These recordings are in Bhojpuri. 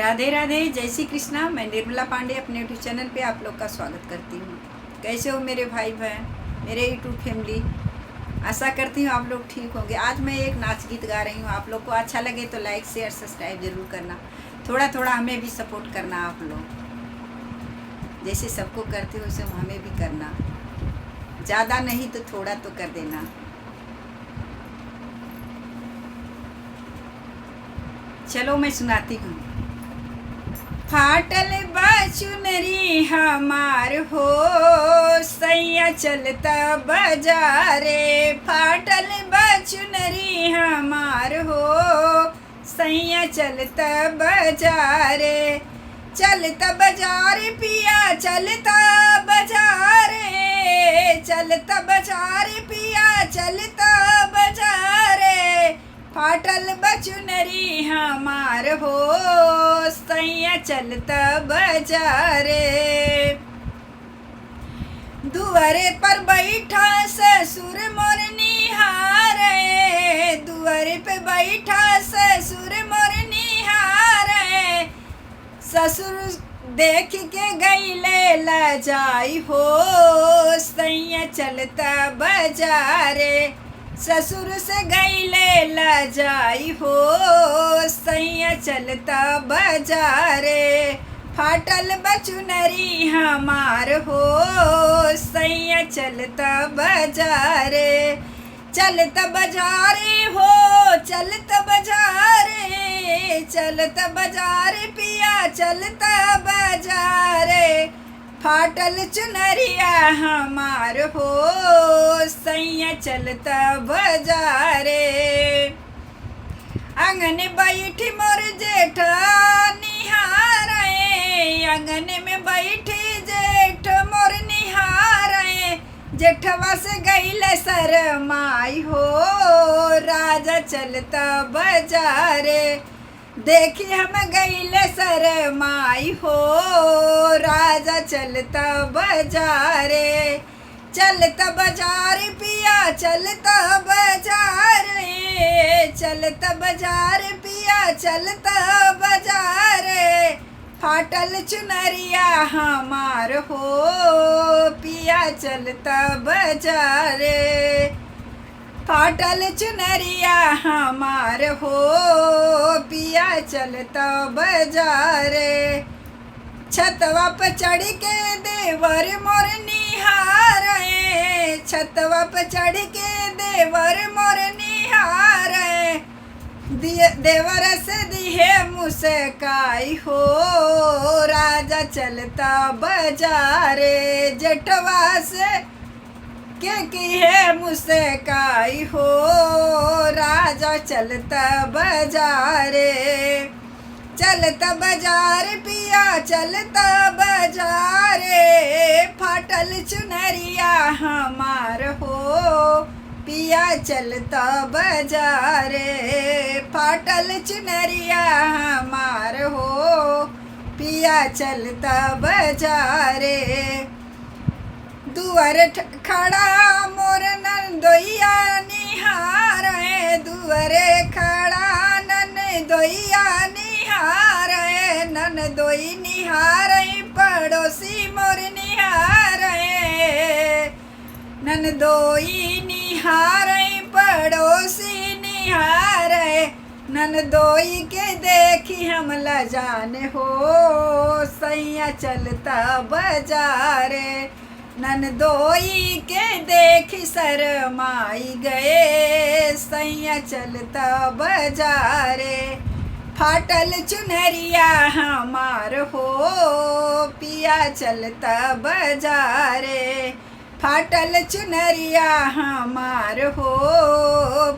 राधे राधे, जय श्री कृष्णा। मैं निर्मला पांडे अपने यूट्यूब चैनल पे आप लोग का स्वागत करती हूँ। कैसे हो मेरे भाई बहन, मेरे यूट्यूब फैमिली। आशा करती हूँ आप लोग ठीक होंगे। आज मैं एक नाच गीत गा रही हूँ। आप लोग को अच्छा लगे तो लाइक शेयर सब्सक्राइब जरूर करना। थोड़ा थोड़ा हमें भी सपोर्ट करना। आप लोग जैसे सबको करते हो वैसे हमें भी करना। ज़्यादा नहीं तो थोड़ा तो कर देना। चलो मैं सुनाती हूँ। फाटल बचुनरी हमार हो, सैया चलता बाजारे। फाटल बचुनरी हमार हो, सैया चलता बाजारे। चलता बाजार पिया चलता बाजारे, चलता बाजार पिया चलता बाजारे। फाटल बचुनरी हमार हो, सैया चलता बाजारे। दुआरे पर बैठा ससुर मोर निहारे, दुआरे पे बैठा ससुर मोर निहारे। ससुर देख के गईले लजाई हो, सैया चलता बाजारे। ससुर से गईले लजाई हो, सैया चलता बाजारे। फाटल बचुनरी हमार हो, सैया चलता बाजारे। चलता बाजारे हो, चलता बाजारे, चलता बाजारे पिया चलता बाजारे। फाटल चुनरिया हमार हो, सैया चलता बाजारे। आंगन बैठी मोर जेठा निहारे, आंगन में बैठी जेठ मोर निहारे। जेठवा से गईले शरमाई हो, राजा चलता बाजारे। देखी हम गईले शरमाई हो, राजा चलता बाजारे। चलता बाजार पिया चलता बाजारे, चलता बाजार पिया चलता बाजारे। फाटल चुनरिया हमार हो, पिया चलता बाजारे। फाटल चुनरिया हमार हो, पिया चलता बाजारे। छतवा पर चढ़ के देवर मोर निहारे, छतवा पर चढ़ के देवर मोर निहारे। देवर से दिहे मुस्काई हो, राजा चलता बाजारे। जेठवा से के की है मुस्काई हो, राजा चलता बाजारे। चलता बाजार पिया चलता बाजारे। फाटल चुनरिया हमार हो, पिया चलता बाजारे। फाटल चुनरिया हमार हो, पिया चलता बाजारे। दुआर खड़ा मोर नंदोइया निहारे, दुआरे खड़ा नंदोइया निहारे। नंदोई निहारे पड़ोसी मोर निहारे, नंदोई निहारे पड़ोसी निहारे। नंदोई के देखी हम लजाने हो, सैया चलता बाजारे। नंदोई के देखी शरमाई गए, सैया चलता बाजारे। फाटल चुनरिया हमार हो, पिया चलता बाजारे। फाटल चुनरिया हमार हो,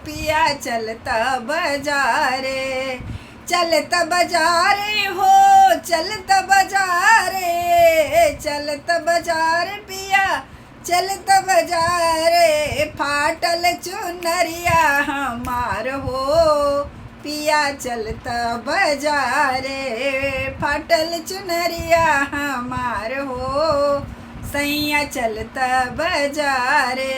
पिया चलता बाजारे। चलता बाजारे हो, चलता बाजारे, चलता बाजार पिया चलता बाजारे। फाटल चुनरिया हमार हो, पिया चलता बाजारे। फाटल चुनरिया हमार हो, सैया चलता बाजारे।